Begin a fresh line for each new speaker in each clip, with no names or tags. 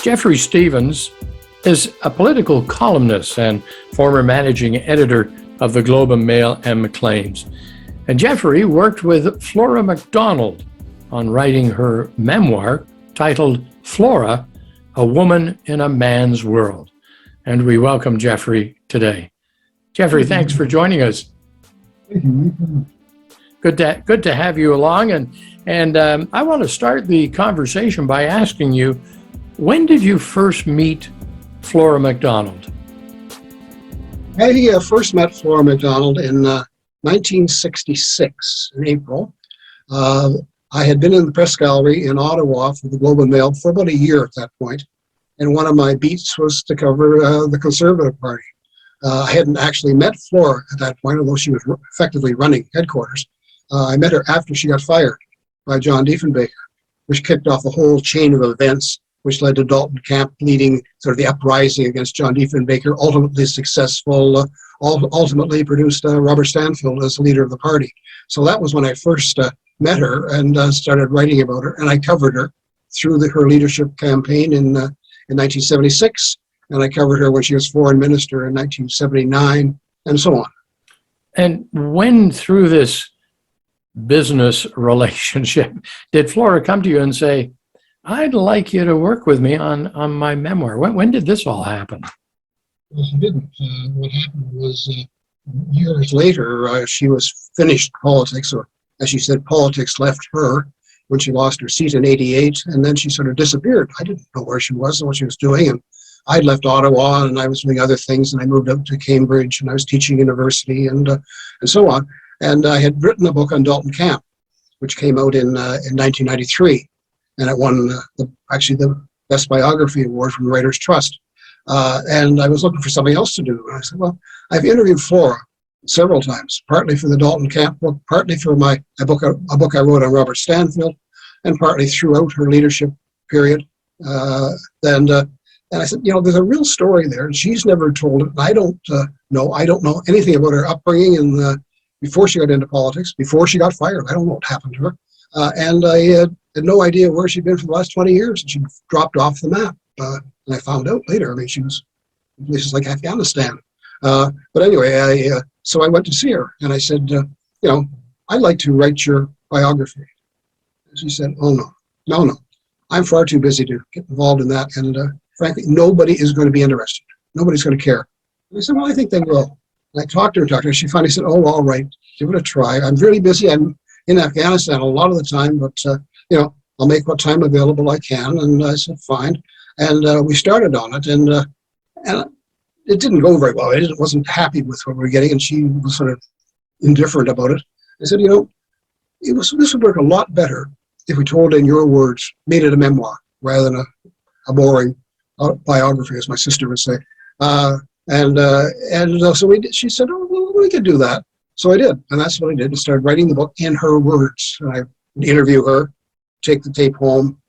Jeffrey Stevens is a political columnist and former managing editor of the Globe and Mail and Maclean's. And Jeffrey worked with Flora MacDonald on writing her memoir titled Flora, A Woman in a Man's World. And we welcome Jeffrey today. Jeffrey, thanks for joining us.
Thank you.
Good to have you along. And I want to start the conversation by asking you, when did you first meet Flora MacDonald?
I first met Flora MacDonald in 1966, in April. I had been in the press gallery in Ottawa for the Globe and Mail for about a year at that point, and one of my beats was to cover the Conservative Party. I hadn't actually met Flora at that point, although she was effectively running headquarters. I met her after she got fired by John Diefenbaker, which kicked off a whole chain of events which led to Dalton Camp leading sort of the uprising against John Diefenbaker, ultimately successful, ultimately produced Robert Stanfield as the leader of the party. So that was when I first met her and started writing about her, and I covered her through her leadership campaign in 1976, and I covered her when she was foreign minister in 1979, and so on.
And when through this business relationship did Flora come to you and say, I'd like you to work with me on my memoir? When did this all happen?
Well, she didn't. What happened was years later, she was finished politics, or as she said, politics left her when she lost her seat in '88, and then she sort of disappeared. I didn't know where she was and what she was doing, and I'd left Ottawa and I was doing other things, and I moved up to Cambridge and I was teaching university and so on. And I had written a book on Dalton Camp, which came out in 1993. And it won actually the Best Biography Award from the Writers' Trust. And I was looking for something else to do. And I said, well, I've interviewed Flora several times, partly for the Dalton Camp book, partly for a book I wrote on Robert Stanfield, and partly throughout her leadership period. And I said, there's a real story there, and she's never told it. And I don't know anything about her upbringing and before she got into politics, before she got fired. I don't know what happened to her. And I had no idea where she'd been for the last 20 years, and she dropped off the map. And I found out later, I mean, she was in places like Afghanistan. But anyway, so I went to see her, and I said, I'd like to write your biography. And she said, oh, no. I'm far too busy to get involved in that, and frankly, nobody is going to be interested. Nobody's going to care. And I said, well, I think they will. And I talked to her, she finally said, oh, all right, give it a try. I'm really busy. I'm in Afghanistan a lot of the time, but I'll make what time available I can. And I said, fine. And we started on it, and it didn't go very well. I wasn't happy with what we were getting, and she was sort of indifferent about it. I said, this would work a lot better if we told it in your words, made it a memoir rather than a boring biography, as my sister would say. So she said, oh, well, we could do that. So I did, and that's what I did. I started writing the book in her words. And I would interview her, take the tape home,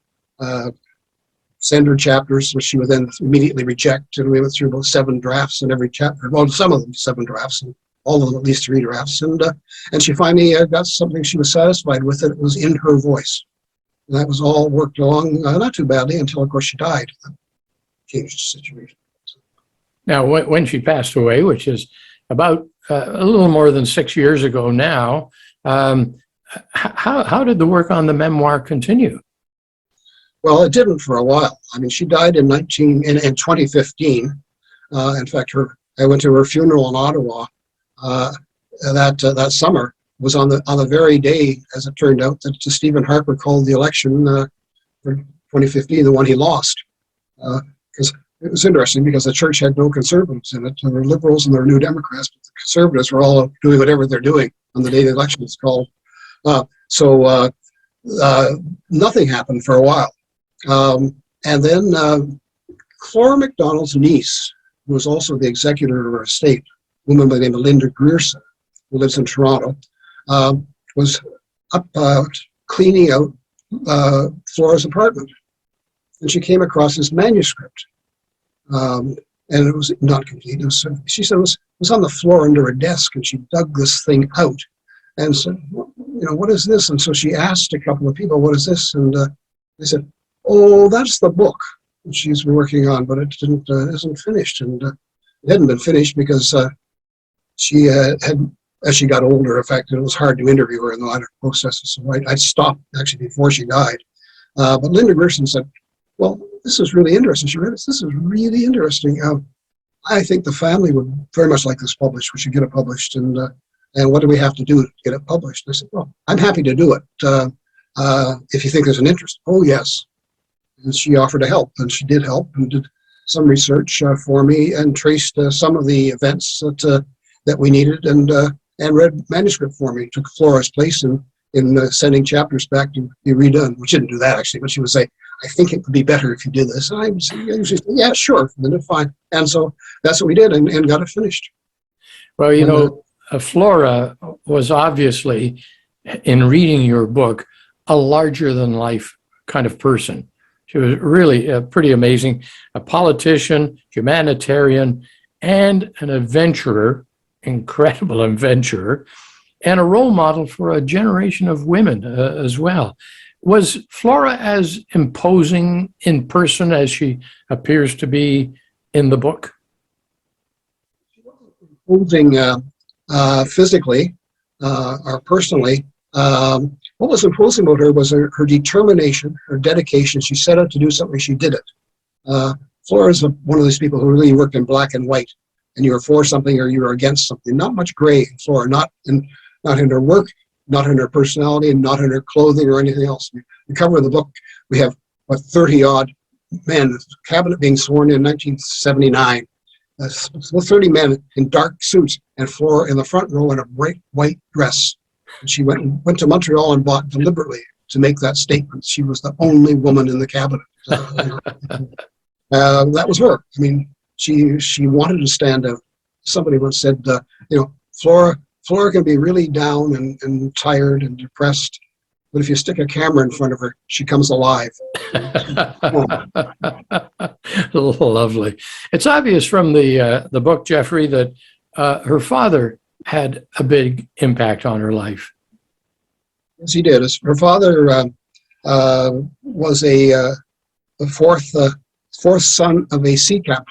send her chapters, which she would then immediately reject. And we went through about 7 drafts in every chapter. Well, some of them 7 drafts, and all of them at least 3 drafts. And she finally got something she was satisfied with. It was in her voice. And that was all worked along not too badly until, of course, she died. That changed the situation.
Now, when she passed away, which is about a little more than 6 years ago now, how did the work on the memoir continue?
Well, it didn't for a while. I mean, she died in 2015. In fact, I went to her funeral in Ottawa that summer. It was on the very day, as it turned out, that Stephen Harper called the election for 2015, the one he lost. Because it was interesting, because the church had no conservatives in it. There were liberals and there were New Democrats, but the conservatives were all doing whatever they're doing on the day the election was called. So nothing happened for a while. And then Flora MacDonald's niece, who was also the executor of her estate, a woman by the name of Linda Grierson, who lives in Toronto, was up cleaning out Flora's apartment. And she came across this manuscript. And it was not complete. She said it was on the floor under a desk, and she dug this thing out and said, what is this? And so she asked a couple of people, what is this? And they said, oh, that's the book she's been working on, but it didn't isn't finished, and it hadn't been finished because she had, as she got older, in fact, it was hard to interview her in the latter processes. So I stopped actually before she died. But Linda Gerson said, "Well, this is really interesting." She read this. This is really interesting. I think the family would very much like this published. We should get it published, and what do we have to do to get it published? And I said, "Well, I'm happy to do it if you think there's an interest." "Oh, yes." And she offered to help, and she did help and did some research for me and traced some of the events that we needed, and read manuscript for me. Took Flora's place in sending chapters back to be redone. We shouldn't do that actually, but she would say, "I think it would be better if you did this." And I would say, "Yeah, sure." And then fine. And so that's what we did, and got it finished.
Well, Flora was obviously, in reading your book, a larger than life kind of person. She was really pretty amazing, a politician, humanitarian, and an adventurer, incredible adventurer, and a role model for a generation of women as well. Was Flora as imposing in person as she appears to be in the book?
Imposing physically or personally. What was imposing about her was her determination, her dedication. She set out to do something, she did it. Flora is one of these people who really worked in black and white, and you were for something or you were against something. Not much gray in Flora, not in her work, not in her personality, and not in her clothing or anything else. The cover of the book, we have, 30-odd men, the cabinet being sworn in 1979. 30 men in dark suits, and Flora in the front row in a bright white dress. And she went to Montreal and bought deliberately to make that statement. She was the only woman in the cabinet. That was her. I mean, she wanted to stand out. Somebody once said, Flora can be really down and tired and depressed, but if you stick a camera in front of her, she comes alive.
Lovely. It's obvious from the book, Jeffrey, that her father had a big impact on her life.
Yes, he did. Her father was the fourth son of a sea captain.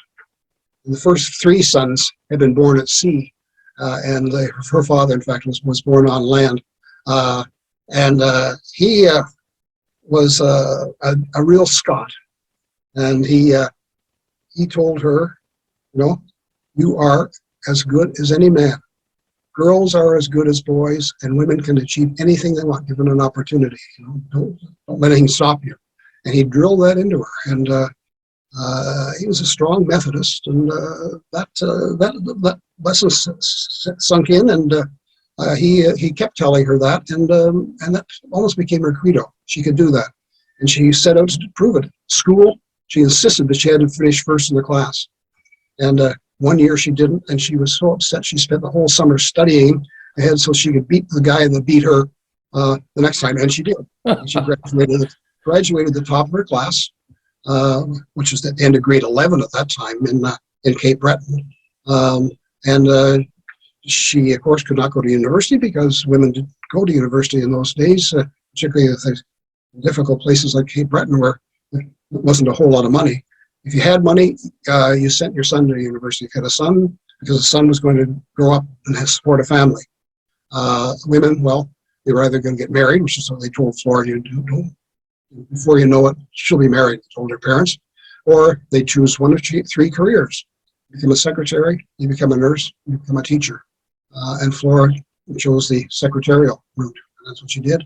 And the first three sons had been born at sea, and her father, in fact, was born on land. He was a real Scot, and he told her, "You are as good as any man. Girls are as good as boys, and women can achieve anything they want given an opportunity. Don't let anything stop you." And he drilled that into her. And he was a strong Methodist, and that lesson sunk in, and he kept telling her that, and that almost became her credo. She could do that, and she set out to prove it. School, she insisted that she had to finish first in the class, and 1 year she didn't, and she was so upset. She spent the whole summer studying ahead so she could beat the guy that beat her the next time, and she did. And she graduated the top of her class, which was at the end of grade 11 at that time in Cape Breton. She, of course, could not go to university because women didn't go to university in those days, particularly in difficult places like Cape Breton where there wasn't a whole lot of money. If you had money, you sent your son to university. If you had a son, because the son was going to grow up and support a family. Women, well, they were either going to get married, which is what they told Flora to do. Before you know it, she'll be married, told her parents, or they choose one of three careers. You become a secretary, you become a nurse, you become a teacher. And Flora chose the secretarial route, and that's what she did.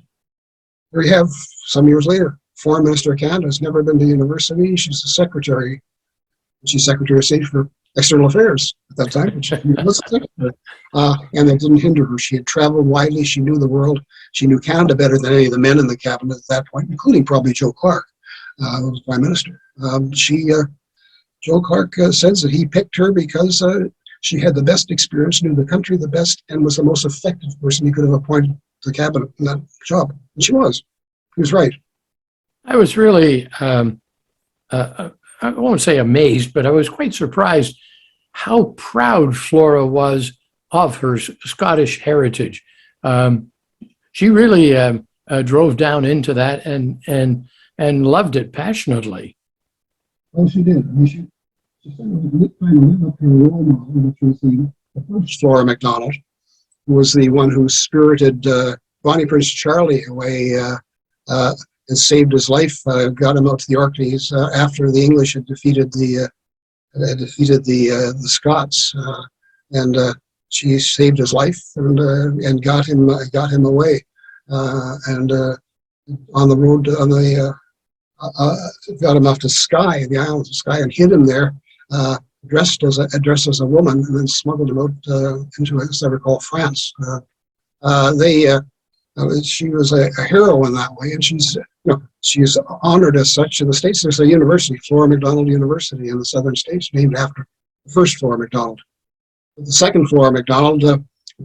Here we have, some years later, Foreign Minister of Canada, has never been to university. She's the secretary. She's Secretary of State for External Affairs at that time. And that didn't hinder her. She had traveled widely. She knew the world. She knew Canada better than any of the men in the cabinet at that point, including probably Joe Clark, who was Prime Minister. Joe Clark says that he picked her because she had the best experience, knew the country the best, and was the most effective person he could have appointed to the cabinet in that job. And she was. He was right.
I was really, I won't say amazed, but I was quite surprised how proud Flora was of her Scottish heritage. She really drove down into that and loved it passionately.
Well, she did. I mean, she sort of trying to live up to her role model, which was the first Flora MacDonald, who was the one who spirited Bonnie Prince Charlie away and saved his life, got him out to the Orkneys after the English had defeated the Scots, and she saved his life and got him away, and on the road got him off to Skye, the islands of Skye, and hid him there, dressed as a woman, and then smuggled him out into, as I recall, France. She was a hero in that way, and she's honored as such in the States. There's a university, Flora MacDonald University in the southern states, named after the first Flora MacDonald. The second Flora MacDonald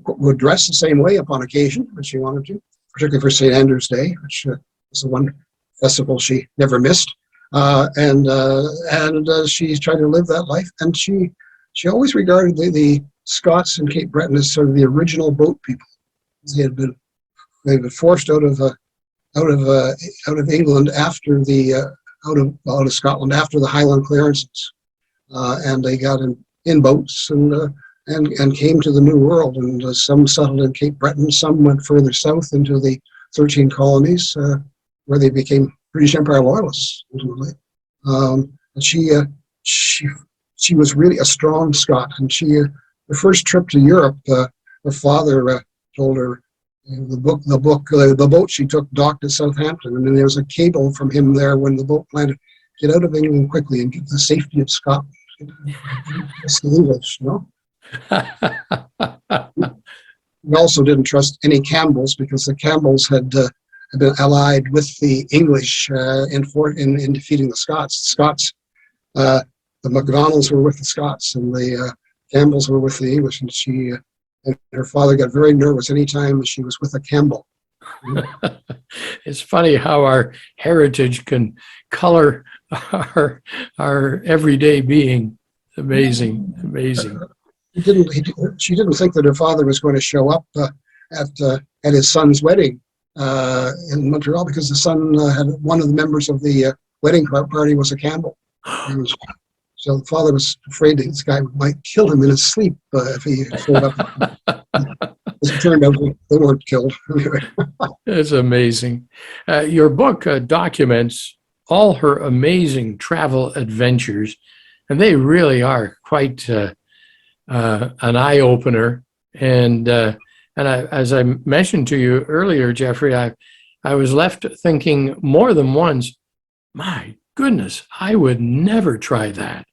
would dress the same way upon occasion when she wanted to, particularly for St. Andrew's Day, which was the one festival she never missed. And she tried to live that life, and she always regarded the Scots in Cape Breton as sort of the original boat people. They had been forced out of England after out of Scotland after the Highland clearances, and they got in boats and came to the New World. And some settled in Cape Breton, some went further south into the 13 colonies, where they became British Empire loyalists ultimately. And she was really a strong Scot, and her first trip to Europe, her father told her the boat she took docked at Southampton, and then there was a cable from him there when the boat landed: get out of England quickly and get the safety of Scotland. That's the English, We also didn't trust any Campbells, because the Campbells had been allied with the English in defeating the Scots. The MacDonalds were with the Scots, and the Campbells were with the English, and her father got very nervous anytime she was with a Campbell.
It's funny how our heritage can color our everyday being. Amazing.
She didn't think that her father was going to show up at his son's wedding in Montreal, because the son had one of the members of the wedding party was a Campbell. So the father was afraid that this guy might kill him in his sleep if he showed up. As it turned out, they weren't killed.
It's amazing. Your book documents all her amazing travel adventures, and they really are quite an eye-opener. And as I mentioned to you earlier, Jeffrey, I was left thinking more than once, my goodness, I would never try that.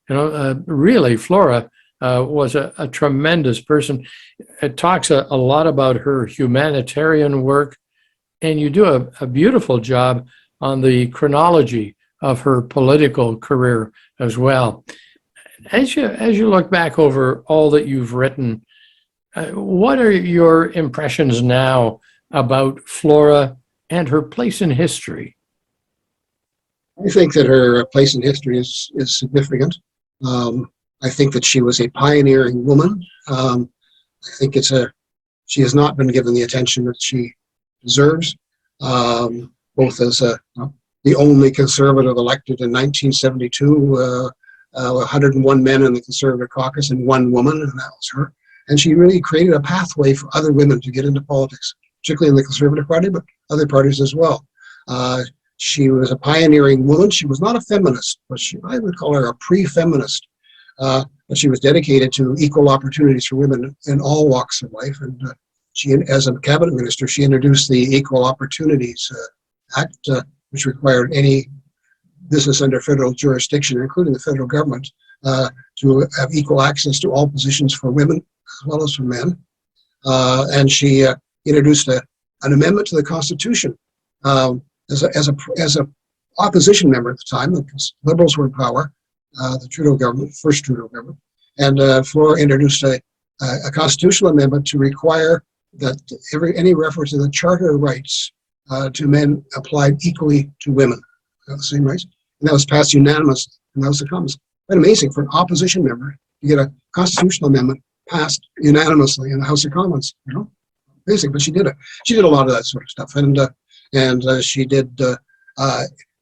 Really, Flora was a tremendous person. It talks a lot about her humanitarian work, and you do a beautiful job on the chronology of her political career as well. As you look back over all that you've written, what are your impressions now about Flora and her place in history?
I think that her place in history is significant. I think that she was a pioneering woman. I think she has not been given the attention that she deserves, both as the only conservative elected in 1972, 101 men in the Conservative caucus and one woman, and that was her. And she really created a pathway for other women to get into politics, particularly in the Conservative Party, but other parties as well. She was a pioneering woman. She was not a feminist, but I would call her a pre-feminist. But she was dedicated to equal opportunities for women in all walks of life. And she, as a cabinet minister, she introduced the Equal Opportunities Act, which required any business under federal jurisdiction, including the federal government, to have equal access to all positions for women as well as for men. And she introduced an amendment to the Constitution as a opposition member at the time, because Liberals were in power, the Trudeau government, first Trudeau government, and Flora introduced a constitutional amendment to require that any reference to the Charter of Rights to men applied equally to women, the same rights, and that was passed unanimously in the House of Commons. Quite amazing for an opposition member to get a constitutional amendment passed unanimously in the House of Commons. Amazing, but she did a lot of that sort of stuff, and she did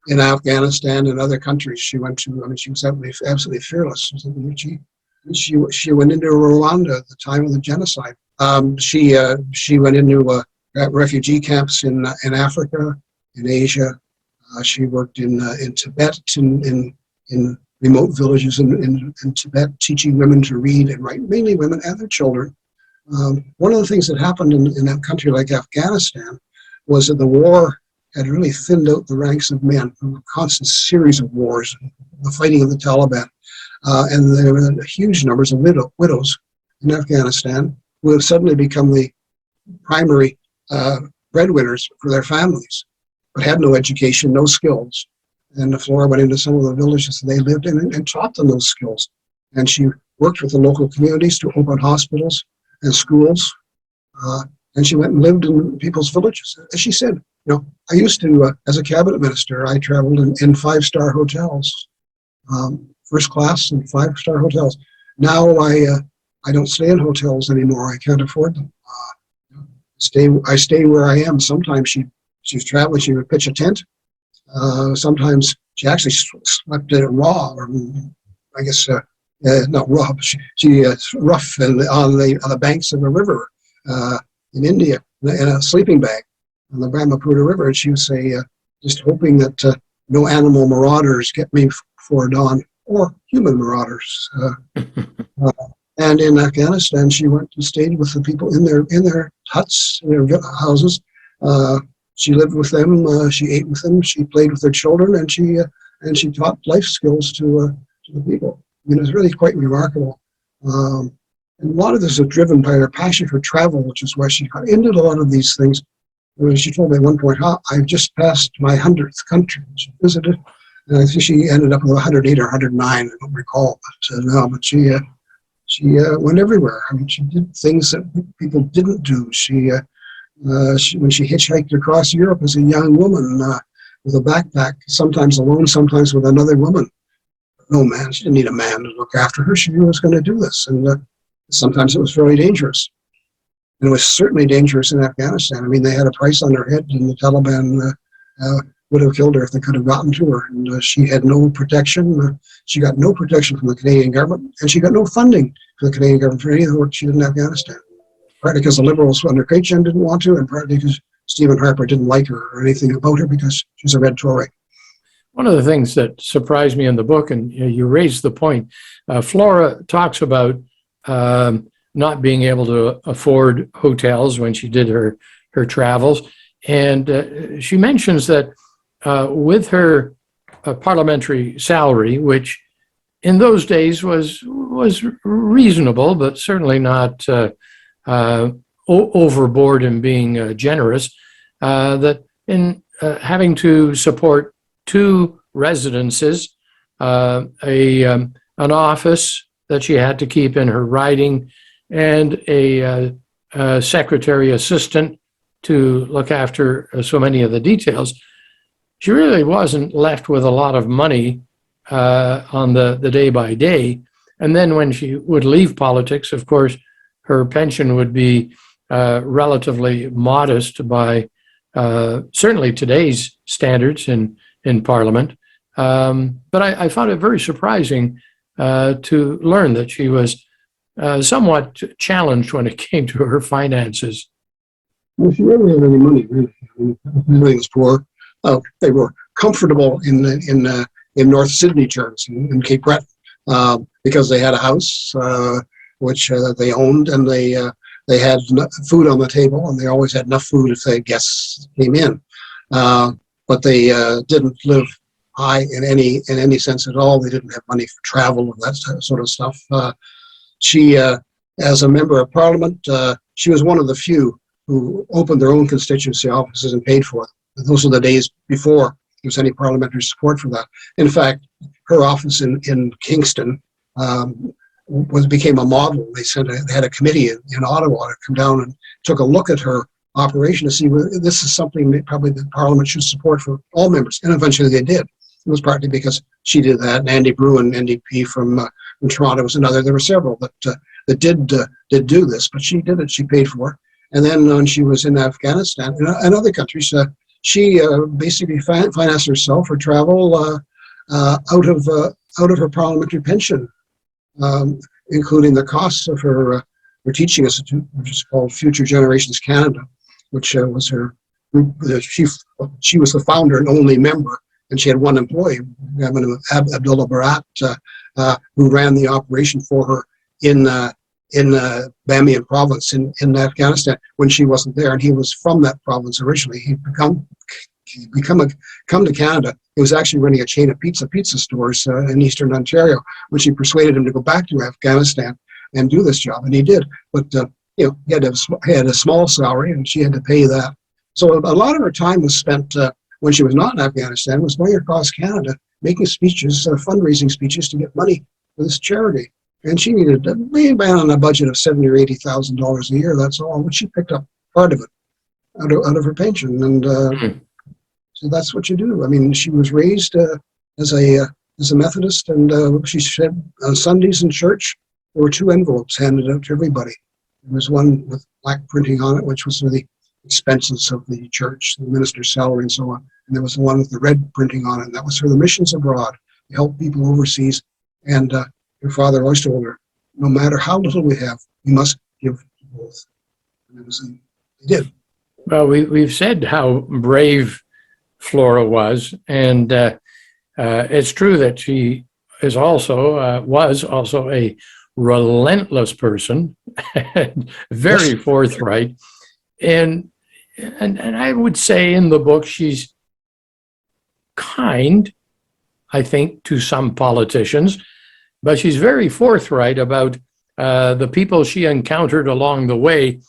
in Afghanistan and other countries she went to. I mean, she was absolutely fearless. She went into Rwanda at the time of the genocide. She went into refugee camps in Africa, in Asia. She worked in Tibet, in remote villages in Tibet, teaching women to read and write, mainly women and their children. One of the things that happened in a country like Afghanistan was that the war had really thinned out the ranks of men. There were a constant series of wars, the fighting of the Taliban, and there were huge numbers of widows in Afghanistan who have suddenly become the primary breadwinners for their families, but had no education, no skills. And Flora went into some of the villages they lived in and taught them those skills. And she worked with the local communities to open hospitals and schools. And she went and lived in people's villages. As she said, I used to, as a cabinet minister, I traveled in five-star hotels, first class and five-star hotels. Now I don't stay in hotels anymore. I can't afford them. I stay where I am. Sometimes she was traveling. She would pitch a tent. Sometimes she actually slept in it raw, or I guess not raw, but she rough on the banks of a river in India in a sleeping bag on the Brahmaputra River. And she would say, just hoping that no animal marauders get me before dawn, or human marauders. And in Afghanistan, she went and stayed with the people in their huts, in their houses. She lived with them. She ate with them. She played with their children, and she taught life skills to the people. I mean, it was really quite remarkable. And a lot of this is driven by her passion for travel, which is why she got into a lot of these things. She told me at one point, I've just passed my 100th country. She visited, and I think she ended up with 108 or 109. I don't recall, but she went everywhere. I mean, she did things that people didn't do. When she hitchhiked across Europe as a young woman with a backpack, sometimes alone, sometimes with another woman. No man, she didn't need a man to look after her. She was going to do this, and sometimes it was very dangerous. And it was certainly dangerous in Afghanistan. I mean, they had a price on her head, and the Taliban would have killed her if they could have gotten to her. And she had no protection. She got no protection from the Canadian government, and she got no funding from the Canadian government for any of the work she did in Afghanistan. Partly because the Liberals under Craigchen didn't want to, and partly because Stephen Harper didn't like her or anything about her because she's a red Tory.
One of the things that surprised me in the book, and you raised the point, Flora talks about not being able to afford hotels when she did her travels. And she mentions that with her parliamentary salary, which in those days was reasonable, but certainly not overboard in being generous, that in having to support two residences, an office that she had to keep in her writing, and a secretary assistant to look after so many of the details, she really wasn't left with a lot of money on the day by day. And then when she would leave politics, of course, her pension would be relatively modest by certainly today's standards in Parliament. But I found it very surprising to learn that she was somewhat challenged when it came to her finances.
Well, she never had any money, really. I mean, everything was poor. They were comfortable in North Sydney terms, in Cape Breton, because they had a house which they owned, and they had food on the table, and they always had enough food if the guests came in. But they didn't live high in any sense at all. They didn't have money for travel and that sort of stuff. She, as a member of Parliament, she was one of the few who opened their own constituency offices and paid for it. Those were the days before there was any parliamentary support for that. In fact, her office in Kingston became a model. They had a committee in Ottawa to come down and took a look at her operation to see whether this is something that probably the Parliament should support for all members. And eventually they did. It was partly because she did that. And Andy Bruin, NDP from Toronto, was another. There were several that did do this, but she did it. She paid for it. And then when she was in Afghanistan and other countries, she basically financed herself for travel out of her parliamentary pension, including the costs of her teaching institute, which is called Future Generations Canada, which was her group. She was the founder and only member, and she had one employee, Abdullah Barat, who ran the operation for her in Bamiyan province in Afghanistan when she wasn't there, and he was from that province originally. He'd come to Canada. He was actually running a chain of pizza stores in Eastern Ontario when she persuaded him to go back to Afghanistan and do this job, and he did. But he had a small salary, and she had to pay that. So a lot of her time was spent when she was not in Afghanistan, was going across Canada making speeches, fundraising speeches to get money for this charity. And she needed maybe on a budget of $70,000 or $80,000 a year. That's all. But she picked up part of it out of her pension, and so that's what you do. I mean, she was raised as a Methodist, and she said on Sundays in church there were two envelopes handed out to everybody. There was one with black printing on it, which was for the expenses of the church, the minister's salary, and so on. And there was the one with the red printing on it, and that was for the missions abroad, to help people overseas. And her father always told her, no matter how little we have, we must give to both. And they did.
Well, we've said how brave Flora was, and it's true that she is also was also a relentless person, and very forthright. And I would say in the book she's kind, I think, to some politicians, but she's very forthright about the people she encountered along the way.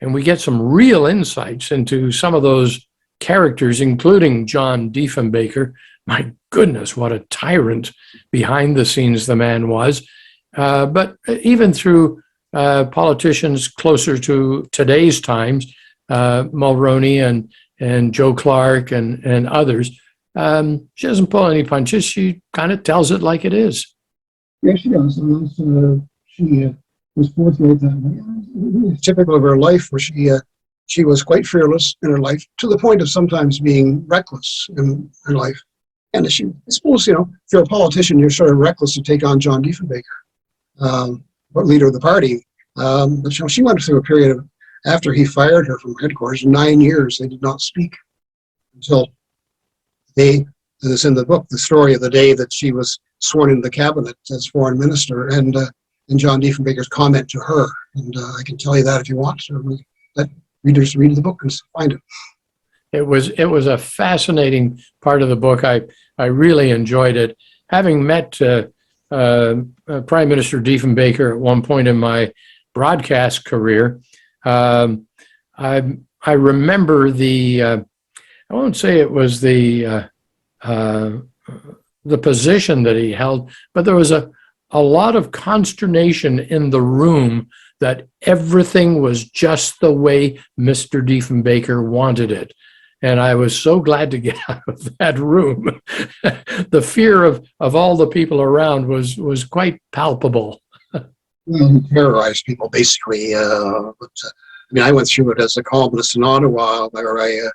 And we get some real insights into some of those characters, including John Diefenbaker. My goodness, what a tyrant behind the scenes the man was. But even through politicians closer to today's times, Mulroney and Joe Clark and others, she doesn't pull any punches. She kind of tells it like it is.
Yeah, she does. And she was forthright that way. Typical of her life, where she was quite fearless in her life, to the point of sometimes being reckless in her life. And I suppose, if you're a politician, you're sort of reckless to take on John Diefenbaker, leader of the party. But she went through a period of, after he fired her from headquarters, 9 years they did not speak until this in the book, the story of the day that she was sworn into the cabinet as foreign minister, and John Diefenbaker's comment to her. And I can tell you that if you want to. Let readers read the book and find it.
It was a fascinating part of the book. I really enjoyed it. Having met Prime Minister Diefenbaker at one point in my broadcast career, I remember I won't say it was the position that he held, but there was a lot of consternation in the room that everything was just the way Mr. Diefenbaker wanted it. And I was so glad to get out of that room. The fear of all the people around was quite palpable.
Well, he terrorized people, basically. I went through it as a columnist in Ottawa, where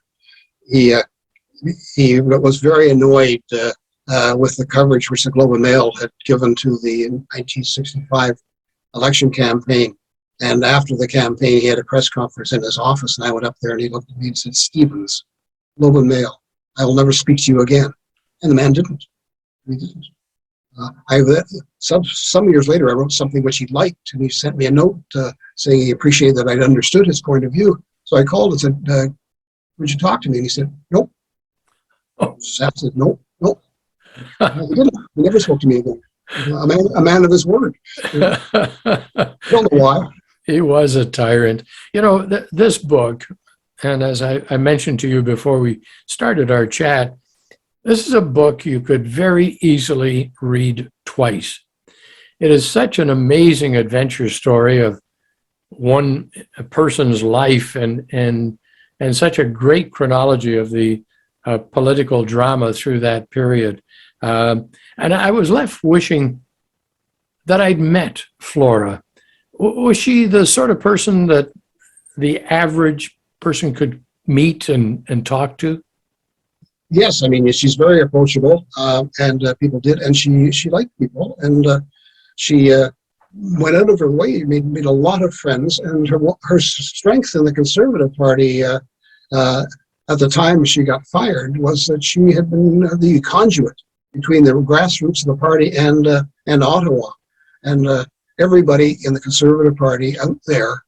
he was very annoyed with the coverage which the Globe and Mail had given to the 1965 election campaign. And after the campaign, he had a press conference in his office, and I went up there, and he looked at me and said, "Stevens, Globe and Mail, I will never speak to you again." And the man didn't. He didn't. Some years later, I wrote something which he liked, and he sent me a note saying he appreciated that I'd understood his point of view. So I called and said, "Would you talk to me?" And he said, "Nope." Oh, Seth said, "Nope." He didn't. He never spoke to me again. A man of his word. I don't know why.
He was a tyrant. This book, and as I mentioned to you before we started our chat, this is a book you could very easily read twice. It is such an amazing adventure story of one person's life and such a great chronology of the political drama through that period. And I was left wishing that I'd met Flora. Was she the sort of person that the average person could meet and talk to?
Yes, I mean, she's very approachable, and people did, and she liked people, and she went out of her way, made a lot of friends, and her strength in the Conservative Party at the time she got fired was that she had been the conduit between the grassroots of the party and Ottawa, and everybody in the Conservative Party out there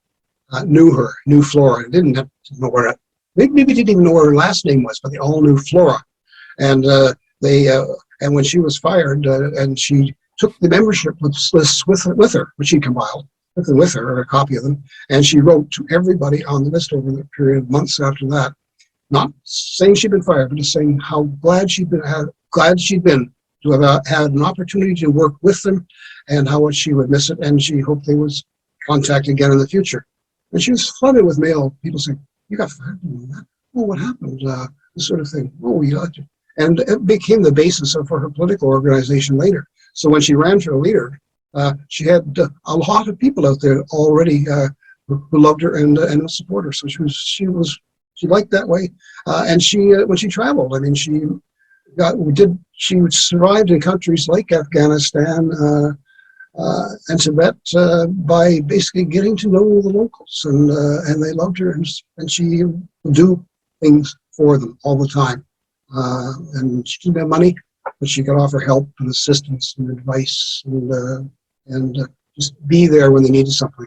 knew her, knew Flora, didn't have to know where. Maybe didn't even know what her last name was, but they all knew Flora. And and when she was fired, and she took the membership lists with her, which she compiled, took them with her, or a copy of them, and she wrote to everybody on the list over the period of months after that, not saying she'd been fired, but just saying how glad she'd been to have had an opportunity to work with them, and how much she would miss it, and she hoped they would contact again in the future. And she was flooded with mail, people saying, "You got fired from that? Oh, what happened?" This sort of thing. Oh, you got to. And it became the basis for her political organization later. So when she ran for leader, she had a lot of people out there already who loved her and support her. So she liked that way. And she when she traveled, I mean, she survived in countries like Afghanistan and Tibet by basically getting to know the locals, and they loved her, and she would do things for them all the time. And she didn't have money, but she could offer help and assistance and advice, and just be there when they needed something.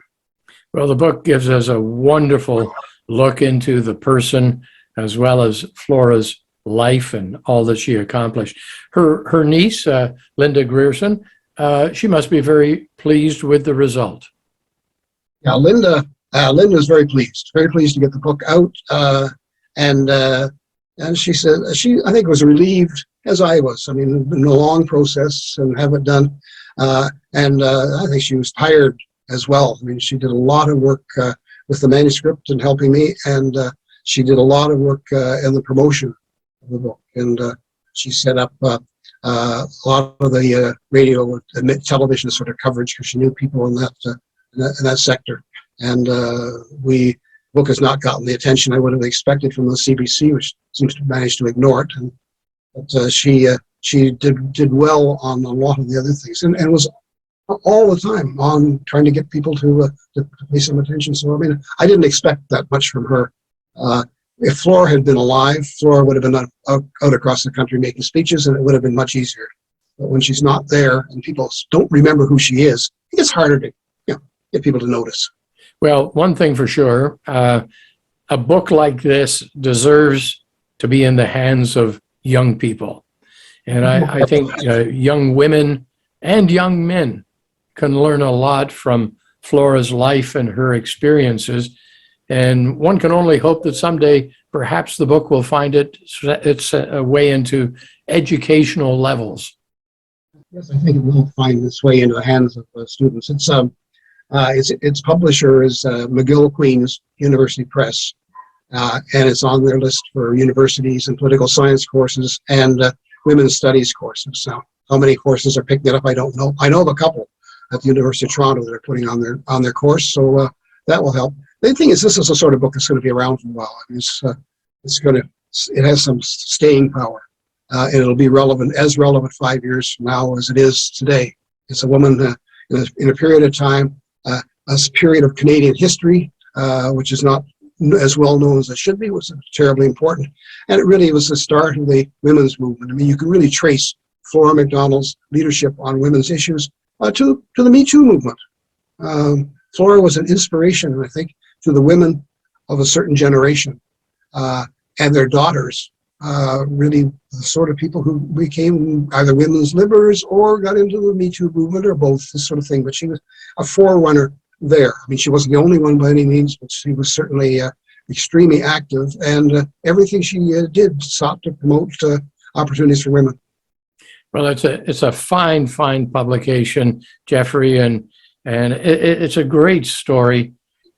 Well, the book gives us a wonderful look into the person as well as Flora's life and all that she accomplished. Her niece, Linda Grierson, she must be very pleased with the result.
Yeah, Linda is very pleased to get the book out, and she said I think was relieved, as I was. I mean, it's been a long process and have it done, and I think she was tired as well. I mean, she did a lot of work with the manuscript and helping me, and she did a lot of work in the promotion of the book, and she set up a lot of the radio and television sort of coverage because she knew people in that sector, and the book has not gotten the attention I would have expected from the CBC, which seems to manage to ignore it. But she did well on a lot of the other things, and was all the time on trying to get people to pay some attention. So I mean, I didn't expect that much from her. If Flora had been alive, Flora would have been out across the country making speeches, and it would have been much easier. But when she's not there and people don't remember who she is, it gets harder to get people to notice.
Well, one thing for sure, a book like this deserves to be in the hands of young people. And I think young women and young men can learn a lot from Flora's life and her experiences. And one can only hope that someday perhaps the book will find its way into educational levels.
Yes, I think it will find its way into the hands of students. Its publisher is McGill Queen's University Press, and it's on their list for universities and political science courses and women's studies courses. Now, how many courses are picking it up, I don't know. I know of a couple at the University of Toronto that are putting on their course, so that will help. The thing is, this is a sort of book that's going to be around for a while. I mean, it has some staying power, and it'll be as relevant 5 years from now as it is today. It's a woman in a period of time, a period of Canadian history, which is not as well known as it should be, was terribly important. And it really was the start of the women's movement. I mean, you can really trace Flora MacDonald's leadership on women's issues to the Me Too movement. Flora was an inspiration, I think, to the women of a certain generation and their daughters, really the sort of people who became either women's liberals or got into the Me Too movement, or both, this sort of thing. But she was a forerunner there. I mean, she wasn't the only one by any means, but she was certainly extremely active, and everything she did sought to promote opportunities for women.
Well, it's a fine publication, Jeffrey, and it's a great story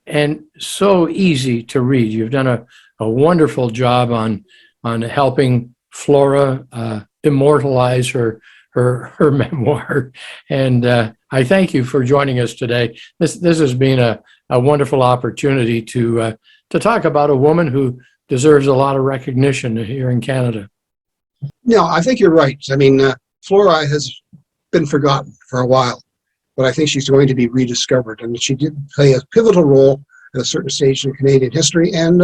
and so easy to read. You've done a wonderful job on helping Flora immortalize her memoir, and I thank you for joining us today. This has been a wonderful opportunity to talk about a woman who deserves a lot of recognition here in Canada.
No, I think you're right. I mean, Flora has been forgotten for a while, but I think she's going to be rediscovered. And she did play a pivotal role at a certain stage in Canadian history, and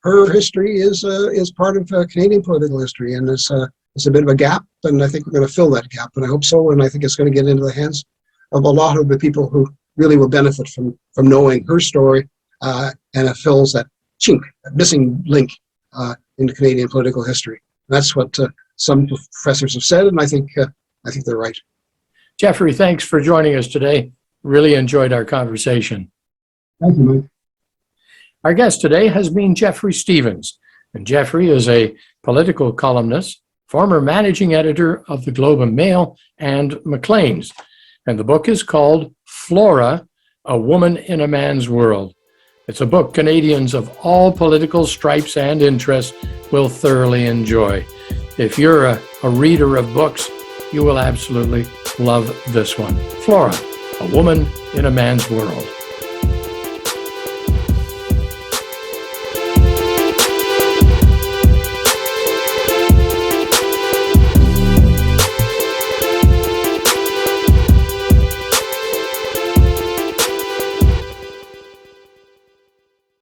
her history is part of Canadian political history, and it's a bit of a gap, and I think we're going to fill that gap, and I hope so, and I think it's going to get into the hands of a lot of the people who really will benefit from knowing her story, and it fills that chink, that missing link into Canadian political history. And that's what some professors have said, and I think they're right.
Jeffrey, thanks for joining us today. Really enjoyed our conversation.
Thank you, Mike.
Our guest today has been Jeffrey Stevens, and Jeffrey is a political columnist, former managing editor of the Globe and Mail and Maclean's, and the book is called Flora, A Woman in a Man's World. It's a book Canadians of all political stripes and interests will thoroughly enjoy. If you're a reader of books, you will absolutely love this one. Flora, A Woman in a Man's World.